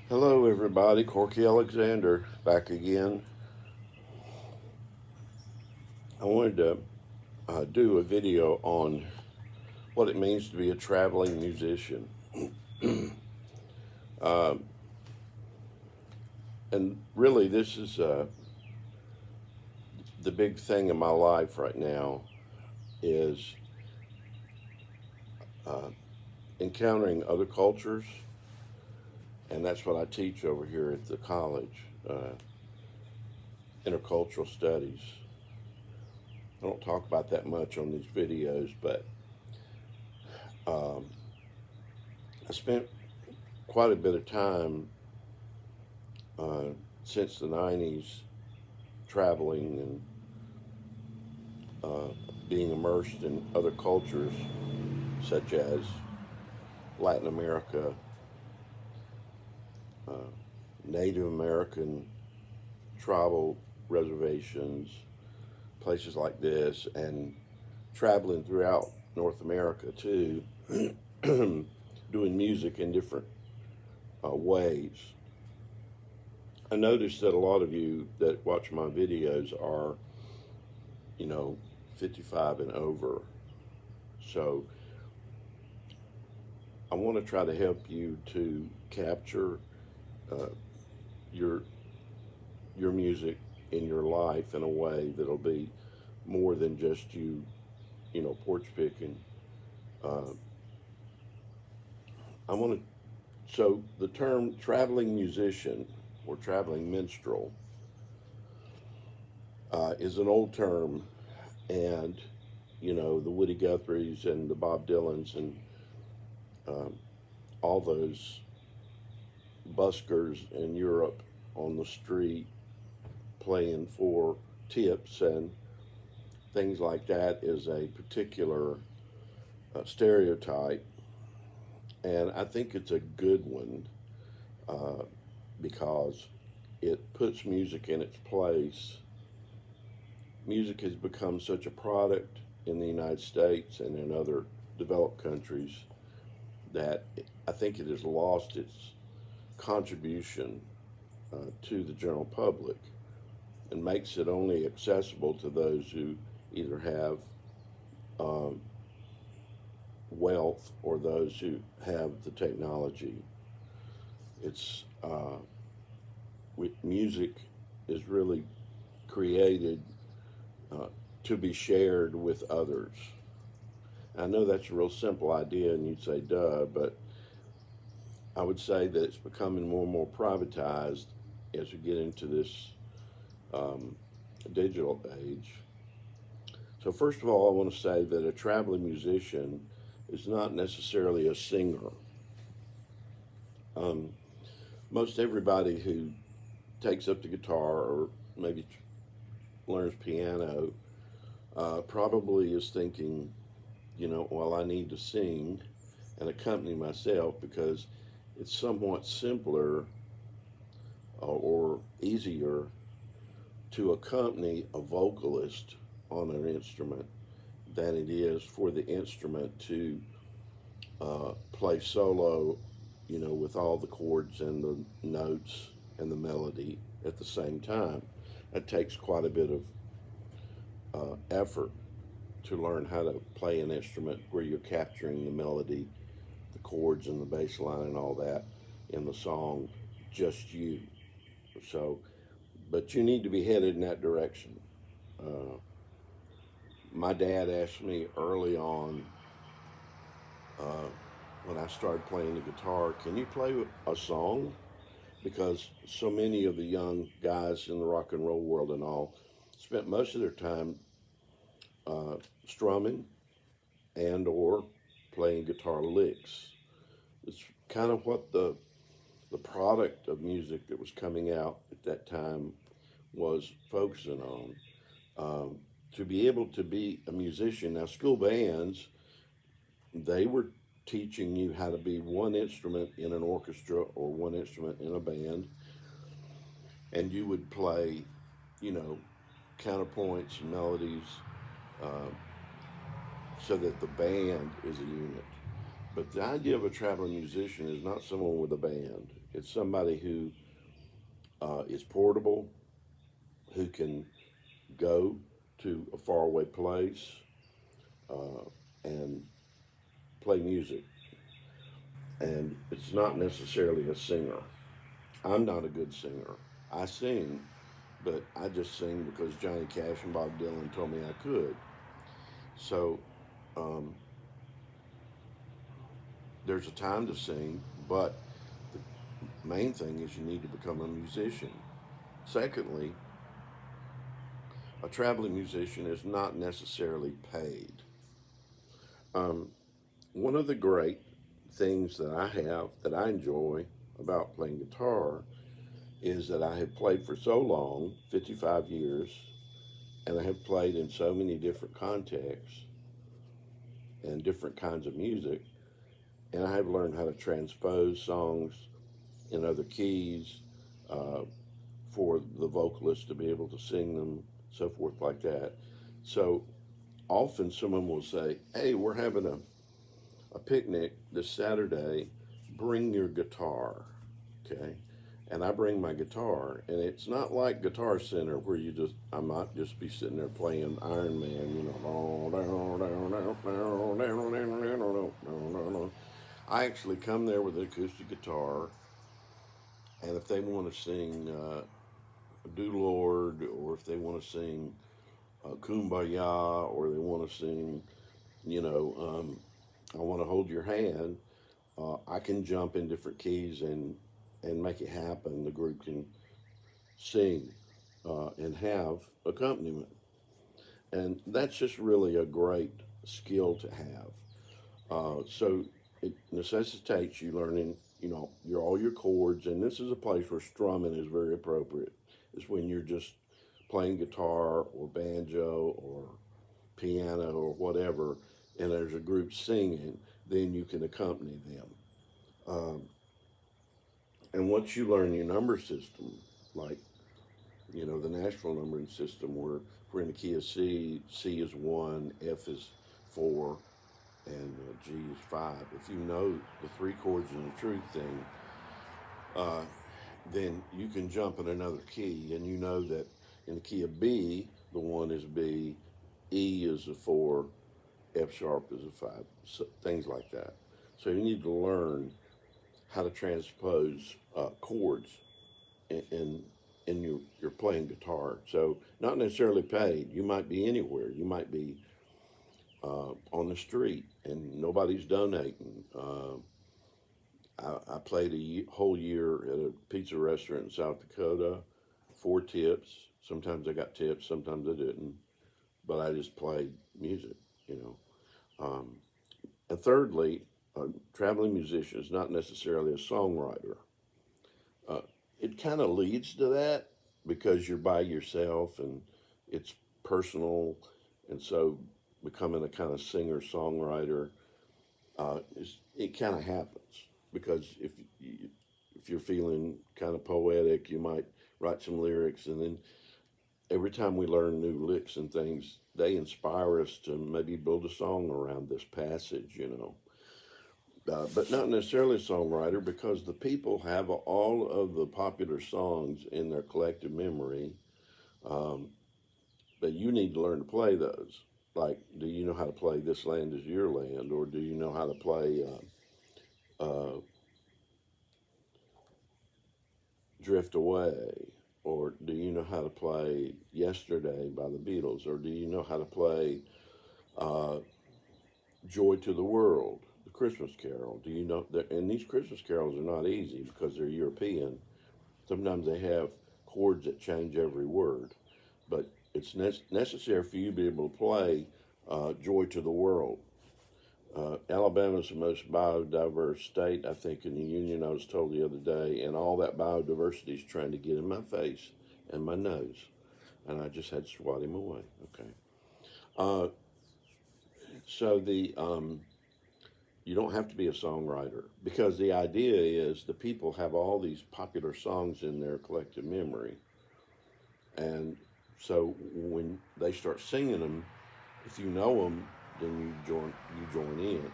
Hello, everybody. Corky Alexander back again. I wanted to do a video on what it means to be a traveling musician. Um, and really, this is the big thing in my life right now is uh, encountering other cultures, and that's what I teach over here at the college, intercultural studies. I don't talk about that much on these videos, but um, I spent quite a bit of time uh, since the 90s traveling and being immersed in other cultures such as Latin America, uh, Native American tribal reservations, places like this, and traveling throughout North America too, doing music in different ways. I noticed that a lot of you that watch my videos are, you know, 55 and over. So I want to try to help you to capture uh, your your music in your life in a way that'll be more than just you, porch picking. Uh, I want to. So the term traveling musician or traveling minstrel is an old term, and the Woody Guthries and the Bob Dylans and um, all those buskers in Europe on the street playing for tips and things like that is a particular stereotype, and I think it's a good one uh, because it puts music in its place. Music has become such a product in the United States and in other developed countries that I think it has lost its contribution to the general public and makes it only accessible to those who either have um, wealth or those who have the technology. It's music is really created uh, to be shared with others. I know that's a real simple idea, and you'd say, duh, but I would say that it's becoming more and more privatized as we get into this um, digital age. So, first of all, I want to say that a traveling musician is not necessarily a singer. Um, Most everybody who takes up the guitar or maybe learns piano probably is thinking, well, I need to sing and accompany myself because it's somewhat simpler or easier to accompany a vocalist on an instrument than it is for the instrument to play solo, with all the chords and the notes and the melody at the same time. It takes quite a bit of effort to learn how to play an instrument where you're capturing the melody, the chords, and the bass line and all that in the song, just you. So, but you need to be headed in that direction. Uh, my dad asked me early on uh, when I started playing the guitar, can you play a song? Because so many of the young guys in the rock and roll world and all spent most of their time uh, strumming and or playing guitar licks. It's kind of what the product of music that was coming out at that time was focusing on. Um, to be able to be a musician, now school bands, they were teaching you how to be one instrument in an orchestra or one instrument in a band, and you would play, you know, counterpoints and melodies uh, so that the band is a unit. But the idea of a traveling musician is not someone with a band. It's somebody who is portable, who can go to a faraway place uh, and play music. And it's not necessarily a singer. I'm not a good singer. I sing, but I just sing because Johnny Cash and Bob Dylan told me I could. So um, there's a time to sing, but the main thing is you need to become a musician. Secondly, a traveling musician is not necessarily paid. Um, One of the great things that I have that I enjoy about playing guitar is that I have played for so long, 55 years, and I have played in so many different contexts and different kinds of music, and I have learned how to transpose songs in other keys uh, for the vocalist to be able to sing them, so forth like that. So often someone will say, "Hey, we're having a picnic this Saturday. Bring your guitar." Okay. And I bring my guitar, and it's not like Guitar Center where I might just be sitting there playing Iron Man, you know. I actually come there with an acoustic guitar, and if they want to sing Do Lord, or if they want to sing Kumbaya, or they want to sing, you know, I want to hold your hand, I can jump in different keys and make it happen. The group can sing and have accompaniment, and that's just really a great skill to have. So it necessitates you learning, you know, all your chords, and this is a place where strumming is very appropriate. Is when you're just playing guitar or banjo or piano or whatever, and there's a group singing, then you can accompany them. Um, and once you learn your number system, like the Nashville numbering system, where if we're in the key of C, C is 1, F is 4, and G is 5. If you know the three chords in the truth thing, uh, then you can jump in another key, and you know that in the key of B, the 1 is B, E is a 4, F sharp is a 5, so, things like that. So you need to learn how to transpose chords in your playing guitar. So not necessarily paid. You might be anywhere. You might be on the street and nobody's donating. I played whole year at a pizza restaurant in South Dakota, 4 tips. Sometimes I got tips, sometimes I didn't. But I just played music, you know. And thirdly, a traveling musician is not necessarily a songwriter. Uh, it kind of leads to that because you're by yourself and it's personal, and so becoming a kind of singer songwriter it kind of happens because if you're feeling kind of poetic, you might write some lyrics, and then every time we learn new licks and things, they inspire us to maybe build a song around this passage, you know. But not necessarily a songwriter because the people have all of the popular songs in their collective memory, um, but you need to learn to play those. Like, do you know how to play "This Land Is Your Land," or do you know how to play uh, "Drift Away," or do you know how to play "Yesterday" by the Beatles, or do you know how to play uh, "Joy to the World," the Christmas Carol? Do you know that? And these Christmas carols are not easy because they're European. Sometimes they have chords that change every word, but it's necessary for you to be able to play "Joy to the World." Alabama is the most biodiverse state, I think, in the union. I was told the other day, and all that biodiversity is trying to get in my face and my nose, and I just had to swat him away. Okay, uh, so the you don't have to be a songwriter because the idea is the people have all these popular songs in their collective memory, and so when they start singing them, if you know them, then you join in.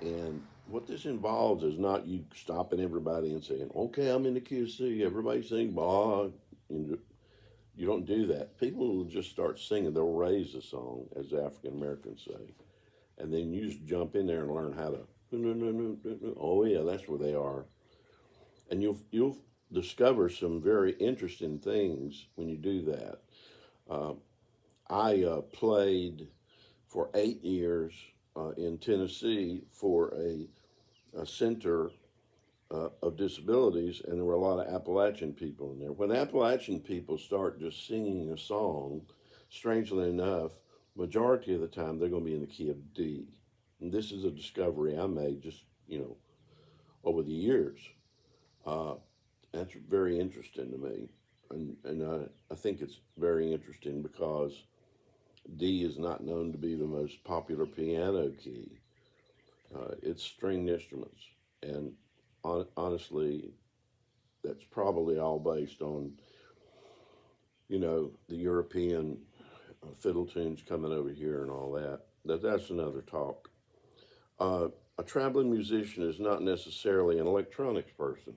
And what this involves is not you stopping everybody and saying, "Okay, I'm in the key of C. Everybody sing Bach." You you don't do that. People will just start singing. They'll raise the song, as the African Americans say, and then you just jump in there and learn how to. Oh yeah, that's where they are, and you'll discover some very interesting things when you do that. Uh, I played for 8 years in Tennessee for a center of disabilities, and there were a lot of Appalachian people in there. When Appalachian people start just singing a song, strangely enough, majority of the time they're going to be in the key of D. And this is a discovery I made just over the years. Uh, that's very interesting to me, and I think it's very interesting because D is not known to be the most popular piano key. It's stringed instruments, and honestly, that's probably all based on the European fiddle tunes coming over here and all that. That's another talk. Uh, a traveling musician is not necessarily an electronics person.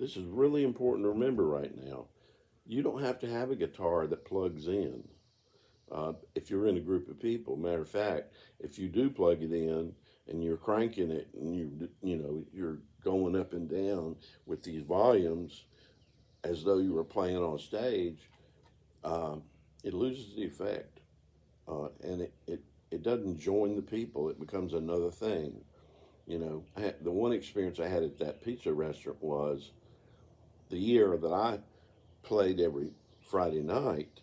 This is really important to remember right now. You don't have to have a guitar that plugs in. If you're in a group of people, matter of fact, if you do plug it in and you're cranking it and you're going up and down with these volumes as though you were playing on stage, um, it loses the effect, and it doesn't join the people. It becomes another thing. The one experience I had at that pizza restaurant was the year that I played every Friday night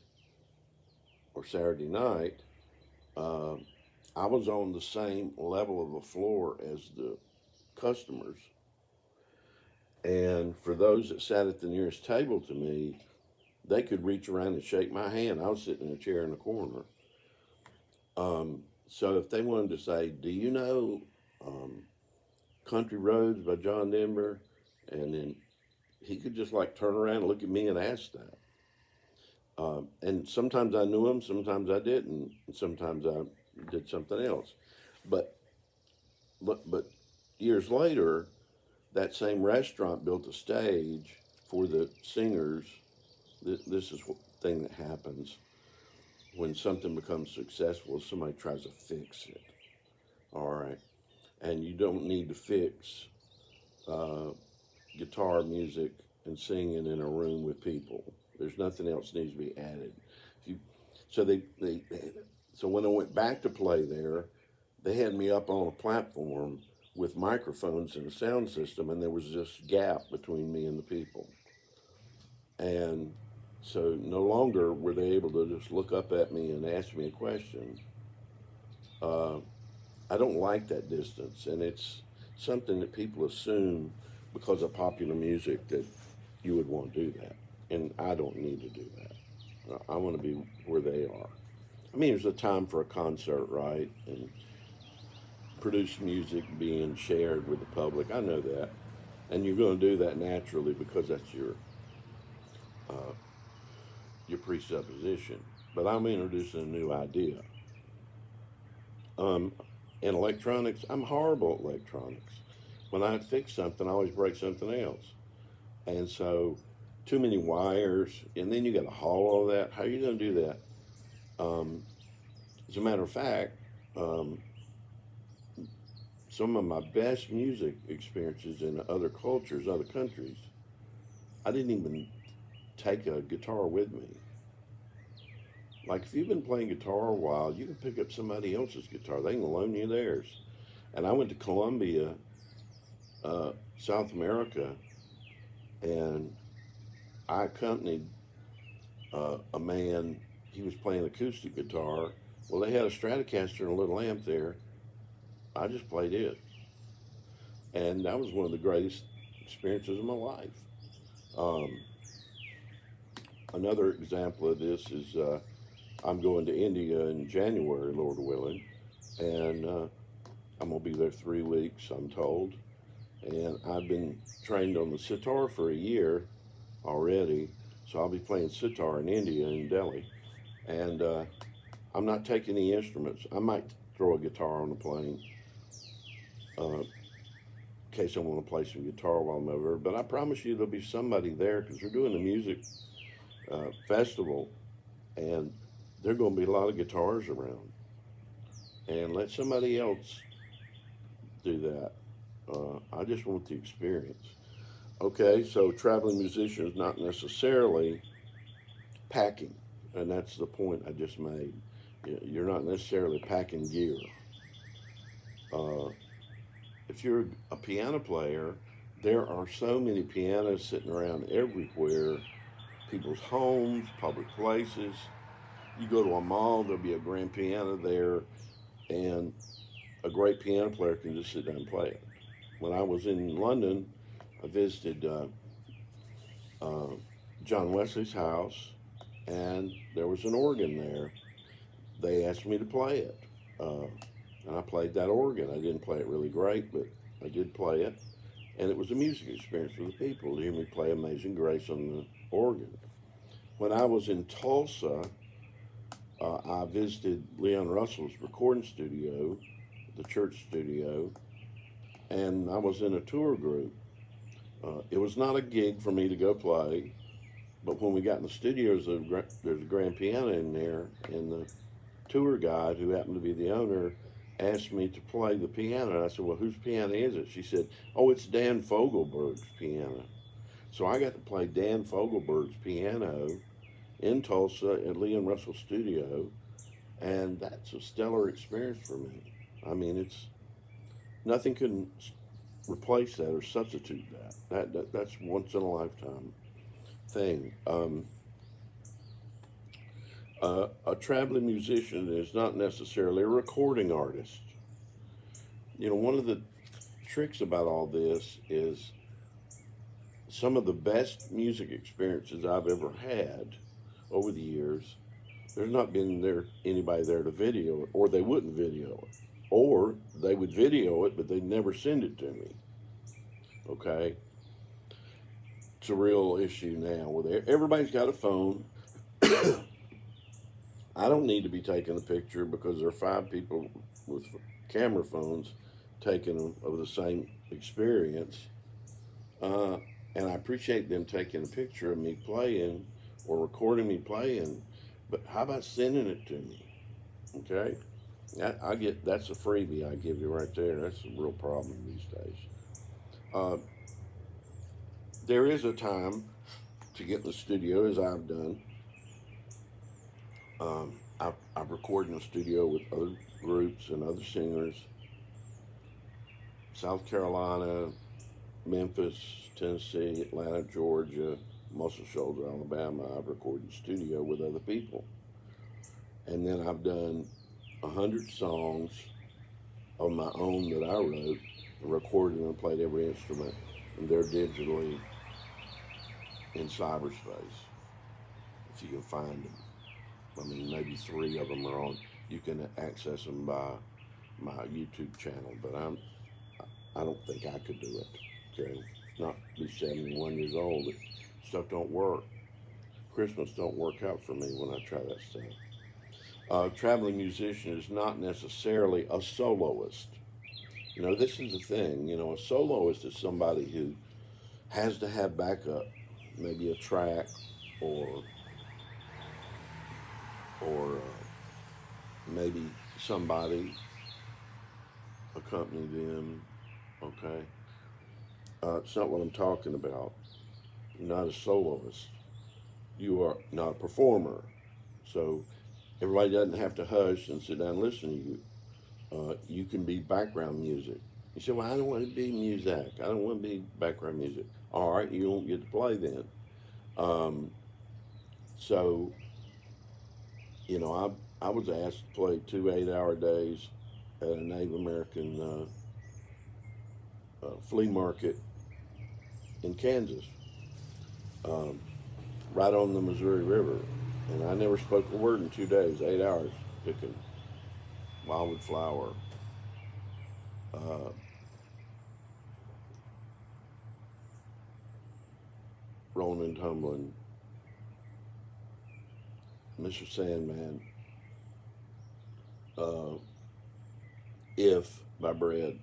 or Saturday night. Uh, I was on the same level of the floor as the customers, and for those that sat at the nearest table to me, they could reach around and shake my hand. I was sitting in a chair in the corner. So if they wanted to say, "Do you know um, Country Roads by John Denver?" and then he could just like turn around and look at me and ask that. And sometimes I knew him, sometimes I didn't, and sometimes I did something else. But but years later, that same restaurant built a stage for the singers. This is the thing that happens when something becomes successful. Somebody tries to fix it. All right, and you don't need to fix uh, guitar music and singing in a room with people. There's nothing else needs to be added. If you, so so when I went back to play there, they had me up on a platform with microphones and a sound system, and there was this gap between me and the people. And so no longer were they able to just look up at me and ask me a question. Uh, I don't like that distance, and it's something that people assume because of popular music that you would want to do that, and I don't need to do that. I want to be where they are. I mean, there's a time for a concert, right? And produce music being shared with the public. I know that, and you're going to do that naturally because that's uh, your presupposition. But I'm introducing a new idea. Um, in electronics, I'm horrible at electronics. When I fix something, I always break something else. And so, too many wires, and then you got to haul all that. How are you going to do that? Um, as a matter of fact, um, some of my best music experiences in other cultures, other countries, I didn't even take a guitar with me. Like if you've been playing guitar a while, you can pick up somebody else's guitar. They can loan you theirs. And I went to Colombia, South America, and I accompanied a man. He was playing acoustic guitar. Well, they had a Stratocaster and a little amp there. I just played it, and that was one of the greatest experiences of my life. Um, Another example of this is I'm going to India in January, Lord willing, and I'm gonna be there 3 weeks, I'm told. And I've been trained on the sitar for a year already, so I'll be playing sitar in India in Delhi. And I'm not taking any instruments. I might throw a guitar on the plane. in case I want to play some guitar while I'm over. But I promise you there'll be somebody there because we're doing a music festival, and there are going to be a lot of guitars around. And let somebody else do that. I just want the experience. Okay, so traveling musician is not necessarily packing, and that's the point I just made. You're not necessarily packing gear. Uh, if you're a piano player, there are so many pianos sitting around everywhere, people's homes, public places. You go to a mall, there'll be a grand piano there, and a great piano player can just sit down and play it. When I was in London, I visited uh, John Wesley's house, and there was an organ there. They asked me to play it, uh, and I played that organ. I didn't play it really great, but I did play it, and it was a music experience for the people to hear me play Amazing Grace on the organ. When I was in Tulsa, I visited Leon Russell's recording studio, the church studio, and I was in a tour group. It was not a gig for me to go play, but when we got in the studio, there's a grand piano in there, and the tour guide, who happened to be the owner, asked me to play the piano. And I said, "Well, whose piano is it?" She said, "Oh, it's Dan Fogelberg's piano." So I got to play Dan Fogelberg's piano in Tulsa at Leon Russell Studio, and that's a stellar experience for me. I mean, it's nothing can replace that or substitute that. That's once in a lifetime thing. A traveling musician is not necessarily a recording artist. You know, one of the tricks about all this is some of the best music experiences I've ever had over the years. There's not been anybody there to video it, or they wouldn't video it, or they would video it, but they'd never send it to me. Okay, it's a real issue now where everybody's got a phone. I don't need to be taking a picture because there are 5 people with camera phones taking them of the same experience. Uh, and I appreciate them taking a picture of me playing or recording me playing, but how about sending it to me? Okay, I get that's a freebie I give you right there. That's a real problem these days. Uh, there is a time to get in the studio, as I've done. I've recorded in the studio with other groups and other singers. South Carolina, Memphis, Tennessee, Atlanta, Georgia, Muscle Shoals, Alabama. I've recorded in studio with other people. And then I've done 100 songs of my own that I wrote, and recorded and played every instrument, and they're digitally in cyberspace, if you can find them. I mean, maybe 3 of them are on. You can access them by my YouTube channel, but I don't think I could do it. Okay, not be 71 years old. Stuff don't work. Christmas don't work out for me when I try that stuff. Traveling musician is not necessarily a soloist. You know, this is the thing. You know, a soloist is somebody who has to have backup, maybe a track or maybe somebody accompany them. Okay, it's not what I'm talking about. You're not a soloist. You are not a performer. So everybody doesn't have to hush and sit down and listen to you. You can be background music. You say, "Well, I don't want to be music. I don't want to be background music." All right, you won't get to play then. Um, so, you know, I was asked to play 2 8-hour days at a Native American flea market in Kansas, um, right on the Missouri River. And I never spoke a word in 2 days, 8 hours, picking wildwood flower. Uh, Rolling and tumbling, Mr. Sandman, uh, If by Bread.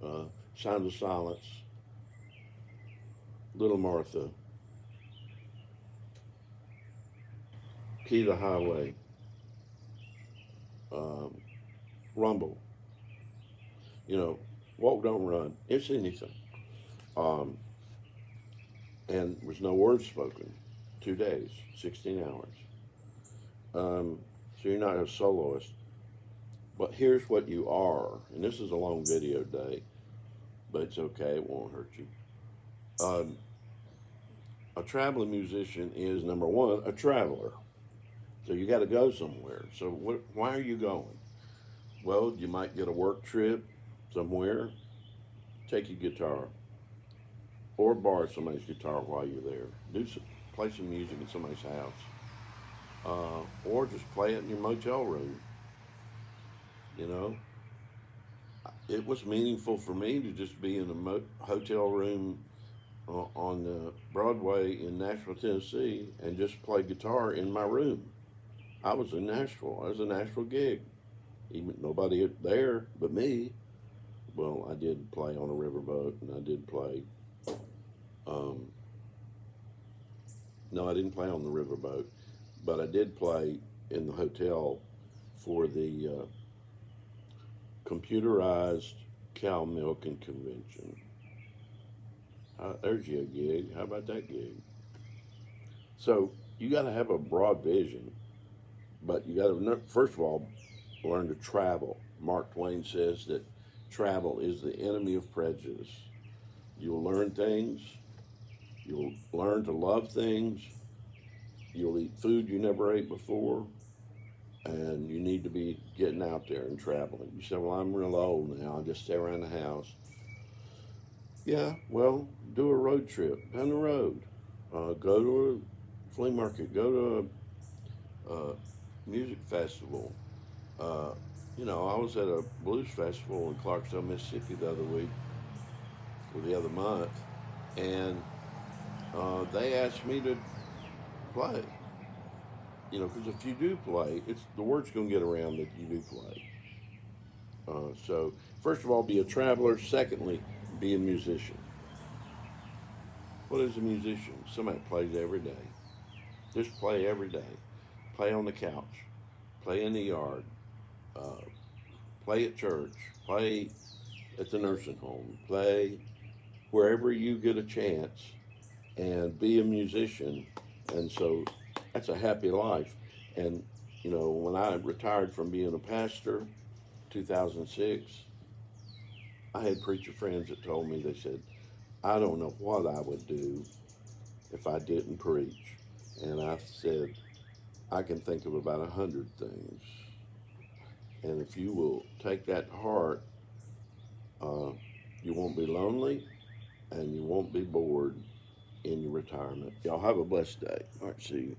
Sound of Silence, Little Martha, Key to the Highway, um, Rumble, you know, Walk Don't Run. It's anything. Um, and there was no words spoken. 2 days, 16 hours. So you're not a soloist. But here's what you are, and this is a long video day, but it's okay, it won't hurt you. Um, a traveling musician is, number one, a traveler. So you got to go somewhere. So why are you going? Well, you might get a work trip somewhere, take your guitar, or borrow somebody's guitar while you're there. Play some music in somebody's house, or just play it in your motel room. You know, it was meaningful for me to just be in a hotel room on Broadway in Nashville, Tennessee, and just play guitar in my room. I was in Nashville. It was a Nashville gig. Even nobody there but me. Well, I did play on a riverboat, and I did play. Um, no, I didn't play on the riverboat, but I did play in the hotel for the computerized cow milking convention. There's your gig. How about that gig? So you got to have a broad vision, but you got to first of all learn to travel. Mark Twain says that travel is the enemy of prejudice. You'll learn things. You'll learn to love things. You'll eat food you never ate before. And you need to be getting out there and traveling. You say, well, I'm real old now. I just stay around the house. Yeah, well, do a road trip down the road. Go to a flea market. Go to a music festival. Uh, I was at a blues festival in Clarksville, Mississippi the other week, or the other month, and they asked me to play. Because if you do play, it's the word's going to get around that you do play. So, first of all, be a traveler. Secondly, be a musician. What is a musician? Somebody plays every day. Just play every day. Play on the couch. Play in the yard. Uh, Play at church. Play at the nursing home. Play wherever you get a chance, and be a musician. And so that's a happy life. And when I retired from being a pastor, 2006, I had preacher friends that told me, they said, I don't know what I would do if I didn't preach. And I said, I can think of about 100 things. And if you will take that to heart, you won't be lonely and you won't be bored in your retirement. Y'all have a blessed day. All right, see you.